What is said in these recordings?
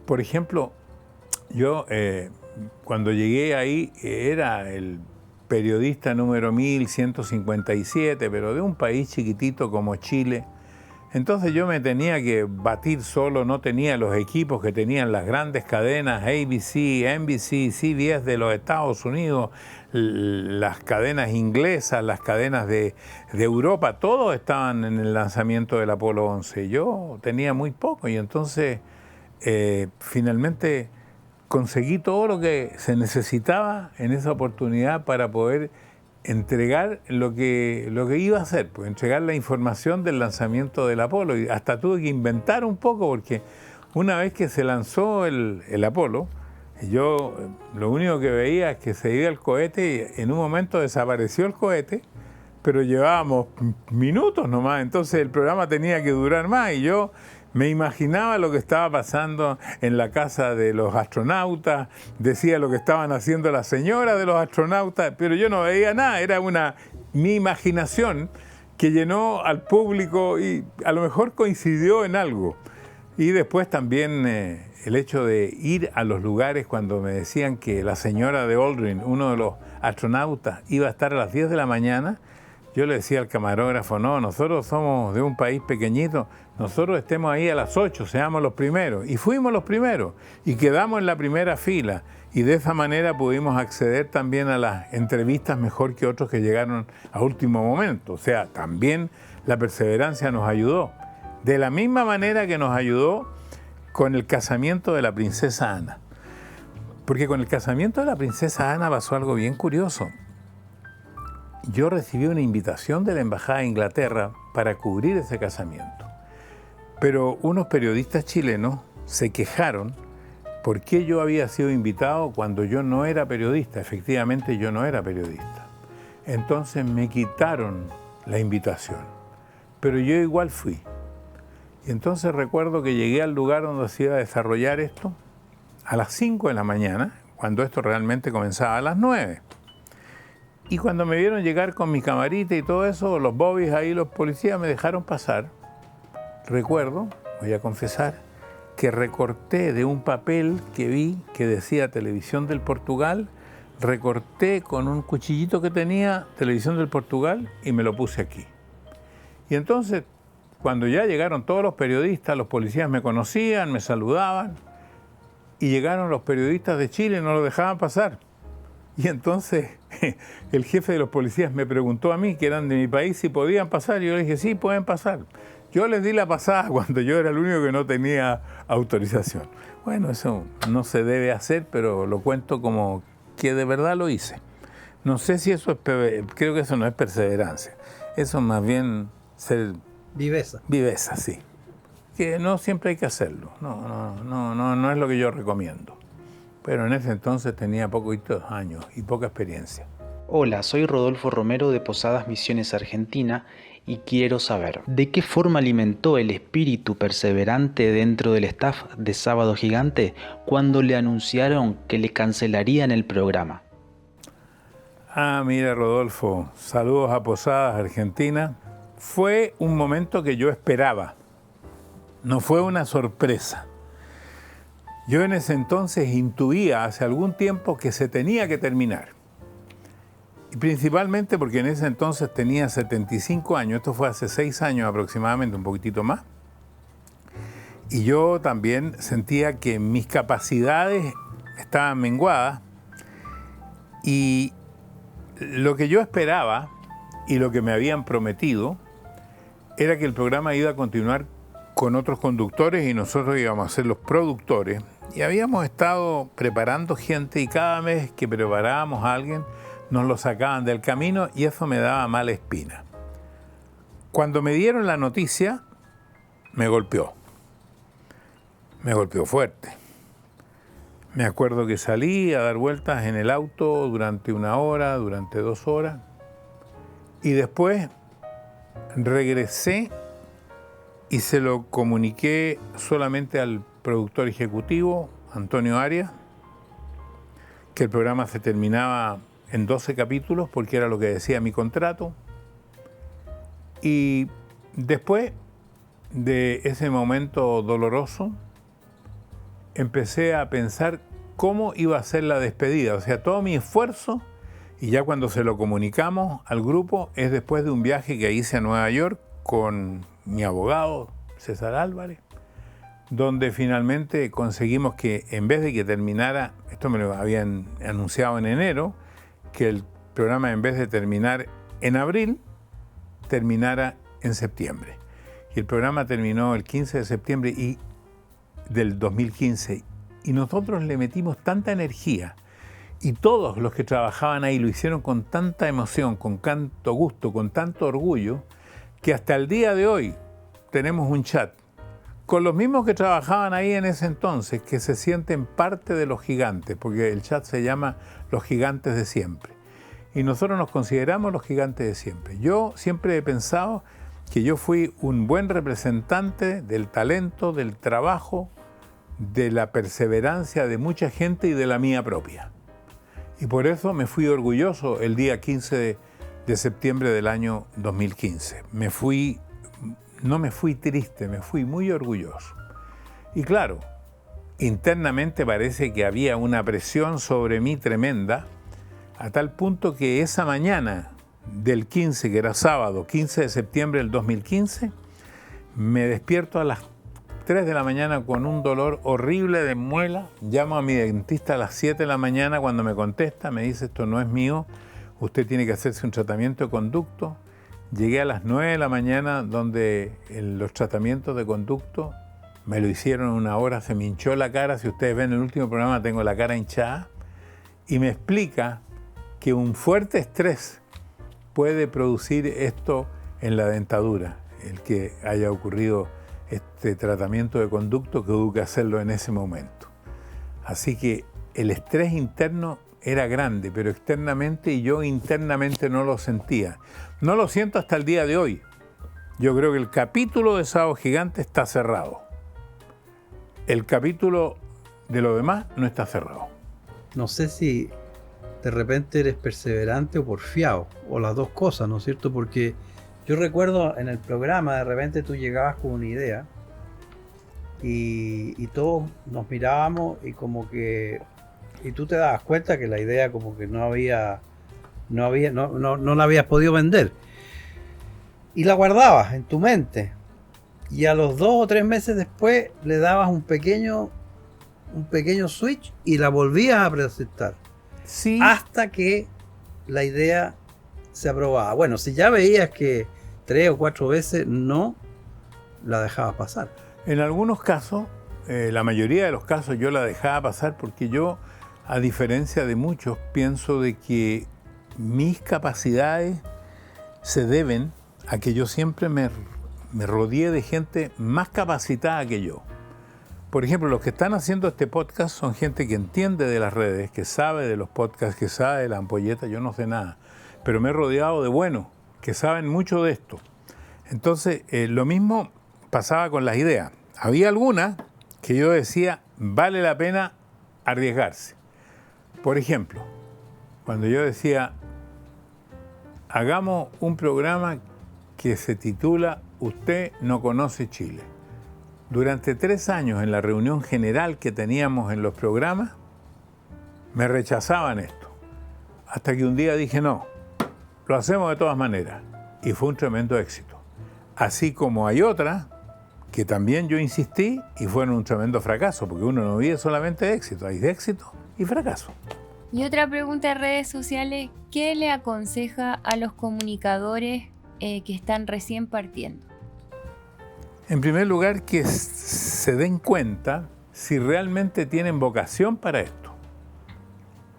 Por ejemplo, yo cuando llegué ahí era el periodista número 1157, pero de un país chiquitito como Chile. Entonces yo me tenía que batir solo, no tenía los equipos que tenían las grandes cadenas ABC, NBC, CBS de los Estados Unidos, las cadenas inglesas, las cadenas de Europa, todos estaban en el lanzamiento del Apolo 11. Yo tenía muy poco y entonces finalmente conseguí todo lo que se necesitaba en esa oportunidad para poder entregar lo que iba a hacer, pues entregar la información del lanzamiento del Apolo. Y hasta tuve que inventar un poco porque una vez que se lanzó el Apolo, yo lo único que veía es que se iba el cohete y en un momento desapareció el cohete, pero llevábamos minutos nomás, entonces el programa tenía que durar más y yo me imaginaba lo que estaba pasando en la casa de los astronautas, decía lo que estaban haciendo las señoras de los astronautas, pero yo no veía nada, era mi imaginación que llenó al público y a lo mejor coincidió en algo. Y después también el hecho de ir a los lugares cuando me decían que la señora de Aldrin, uno de los astronautas, iba a estar a las 10 de la mañana, yo le decía al camarógrafo, no, nosotros somos de un país pequeñito, nosotros estemos ahí a las 8, seamos los primeros. Y fuimos los primeros y quedamos en la primera fila. Y de esa manera pudimos acceder también a las entrevistas mejor que otros que llegaron a último momento. O sea, también la perseverancia nos ayudó. De la misma manera que nos ayudó con el casamiento de la princesa Ana. Porque con el casamiento de la princesa Ana pasó algo bien curioso. Yo recibí una invitación de la Embajada de Inglaterra para cubrir ese casamiento. Pero unos periodistas chilenos se quejaron por qué yo había sido invitado cuando yo no era periodista. Efectivamente, yo no era periodista. Entonces me quitaron la invitación. Pero yo igual fui. Y entonces recuerdo que llegué al lugar donde se iba a desarrollar esto a las 5 de la mañana, cuando esto realmente comenzaba a las 9. Y cuando me vieron llegar con mi camarita y todo eso, los bobbies ahí, los policías me dejaron pasar. Recuerdo, voy a confesar, que recorté de un papel que vi que decía Televisión del Portugal, recorté con un cuchillito que tenía Televisión del Portugal y me lo puse aquí. Y entonces, cuando ya llegaron todos los periodistas, los policías me conocían, me saludaban, y llegaron los periodistas de Chile y no lo dejaban pasar. Y entonces el jefe de los policías me preguntó a mí, que eran de mi país, si podían pasar. Y yo le dije, sí, pueden pasar. Yo les di la pasada cuando yo era el único que no tenía autorización. Bueno, eso no se debe hacer, pero lo cuento como que de verdad lo hice. No sé si eso es, creo que eso no es perseverancia. Eso más bien ser... Viveza. Viveza, sí. Que no siempre hay que hacerlo. No es lo que yo recomiendo. Pero en ese entonces tenía poquitos años y poca experiencia. Hola, soy Rodolfo Romero de Posadas Misiones Argentina y quiero saber, ¿de qué forma alimentó el espíritu perseverante dentro del staff de Sábado Gigante cuando le anunciaron que le cancelarían el programa? Mira, Rodolfo, saludos a Posadas Argentina. Fue un momento que yo esperaba, no fue una sorpresa. Yo en ese entonces intuía hace algún tiempo que se tenía que terminar. Y principalmente porque en ese entonces tenía 75 años, esto fue hace 6 años aproximadamente, un poquitito más. Y yo también sentía que mis capacidades estaban menguadas y lo que yo esperaba y lo que me habían prometido era que el programa iba a continuar con otros conductores y nosotros íbamos a ser los productores. Y habíamos estado preparando gente y cada vez que preparábamos a alguien nos lo sacaban del camino y eso me daba mala espina. Cuando me dieron la noticia, me golpeó fuerte. Me acuerdo que salí a dar vueltas en el auto durante 1 hora, durante 2 horas y después regresé y se lo comuniqué solamente al productor ejecutivo, Antonio Arias, que el programa se terminaba en 12 capítulos porque era lo que decía mi contrato. Y después de ese momento doloroso, empecé a pensar cómo iba a ser la despedida. O sea, todo mi esfuerzo, y ya cuando se lo comunicamos al grupo, es después de un viaje que hice a Nueva York con mi abogado, César Álvarez, donde finalmente conseguimos que en vez de que terminara, esto me lo habían anunciado en enero, que el programa en vez de terminar en abril, terminara en septiembre. Y el programa terminó el 15 de septiembre del 2015 y nosotros le metimos tanta energía y todos los que trabajaban ahí lo hicieron con tanta emoción, con tanto gusto, con tanto orgullo, que hasta el día de hoy tenemos un chat con los mismos que trabajaban ahí en ese entonces, que se sienten parte de los gigantes, porque el chat se llama Los Gigantes de Siempre. Y nosotros nos consideramos los gigantes de siempre. Yo siempre he pensado que yo fui un buen representante del talento, del trabajo, de la perseverancia de mucha gente y de la mía propia. Y por eso me fui orgulloso el día 15 de septiembre del año 2015. No me fui triste, me fui muy orgulloso. Y claro, internamente parece que había una presión sobre mí tremenda, a tal punto que esa mañana del 15, que era sábado, 15 de septiembre del 2015, me despierto a las 3 de la mañana con un dolor horrible de muela. Llamo a mi dentista a las 7 de la mañana. Cuando me contesta, me dice: esto no es mío, usted tiene que hacerse un tratamiento de conducto. Llegué a las 9 de la mañana, donde los tratamientos de conducto me lo hicieron en una hora, se me hinchó la cara. Si ustedes ven el último programa, tengo la cara hinchada. Y me explica que un fuerte estrés puede producir esto en la dentadura, el que haya ocurrido este tratamiento de conducto, que hubo que hacerlo en ese momento. Así que el estrés interno era grande, pero externamente, y yo internamente no lo sentía. No lo siento hasta el día de hoy. Yo creo que el capítulo de Sábado Gigante está cerrado. El capítulo de lo demás no está cerrado. No sé si de repente eres perseverante o porfiado, o las dos cosas, ¿no es cierto? Porque yo recuerdo en el programa, de repente tú llegabas con una idea y todos nos mirábamos y como que... Y tú te dabas cuenta que la idea como que no la habías podido vender. Y la guardabas en tu mente. Y a los 2 o 3 meses después le dabas un pequeño switch y la volvías a presentar. Sí. Hasta que la idea se aprobaba. Bueno, si ya veías que 3 o 4 veces no, la dejabas pasar. En algunos casos, la mayoría de los casos, yo la dejaba pasar porque yo, a diferencia de muchos, pienso de que mis capacidades se deben a que yo siempre me rodeé de gente más capacitada que yo. Por ejemplo, los que están haciendo este podcast son gente que entiende de las redes, que sabe de los podcasts, que sabe de la ampolleta. Yo no sé nada, pero me he rodeado de buenos que saben mucho de esto. Entonces, lo mismo pasaba con las ideas. Había algunas que yo decía, vale la pena arriesgarse. Por ejemplo, cuando yo decía, hagamos un programa que se titula Usted no conoce Chile. Durante 3 años en la reunión general que teníamos en los programas, me rechazaban esto. Hasta que un día dije, no, lo hacemos de todas maneras. Y fue un tremendo éxito. Así como hay otras que también yo insistí y fueron un tremendo fracaso, porque uno no vive solamente de éxito, hay de éxito y fracaso. Y otra pregunta en redes sociales, ¿qué le aconseja a los comunicadores que están recién partiendo? En primer lugar, que se den cuenta si realmente tienen vocación para esto.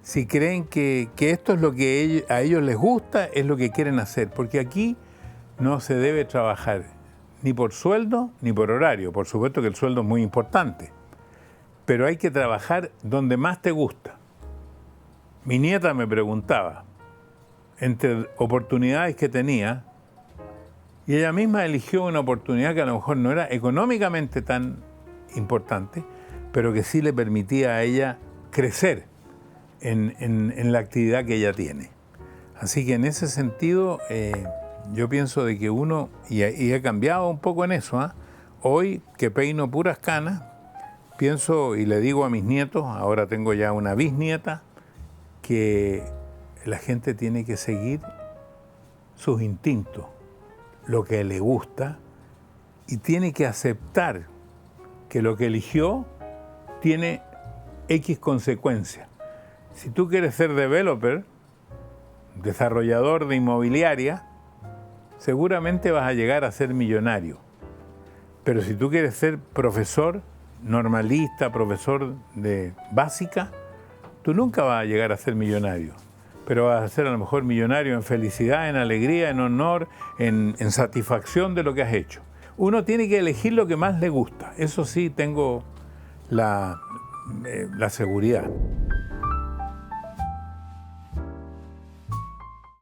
Si creen que esto es lo que a ellos les gusta, es lo que quieren hacer. Porque aquí no se debe trabajar ni por sueldo ni por horario. Por supuesto que el sueldo es muy importante. Pero hay que trabajar donde más te gusta. Mi nieta me preguntaba, entre oportunidades que tenía, y ella misma eligió una oportunidad que a lo mejor no era económicamente tan importante, pero que sí le permitía a ella crecer en la actividad que ella tiene. Así que en ese sentido, yo pienso de que uno, y he cambiado un poco en eso, hoy que peino puras canas, Pienso y le digo a mis nietos, ahora tengo ya una bisnieta, que la gente tiene que seguir sus instintos, lo que le gusta, y tiene que aceptar que lo que eligió tiene X consecuencias. Si tú quieres ser developer, desarrollador de inmobiliaria, seguramente vas a llegar a ser millonario. Pero si tú quieres ser profesor normalista, profesor de básica, tú nunca vas a llegar a ser millonario. Pero vas a ser a lo mejor millonario en felicidad, en alegría, en honor, en satisfacción de lo que has hecho. Uno tiene que elegir lo que más le gusta. Eso sí tengo la seguridad.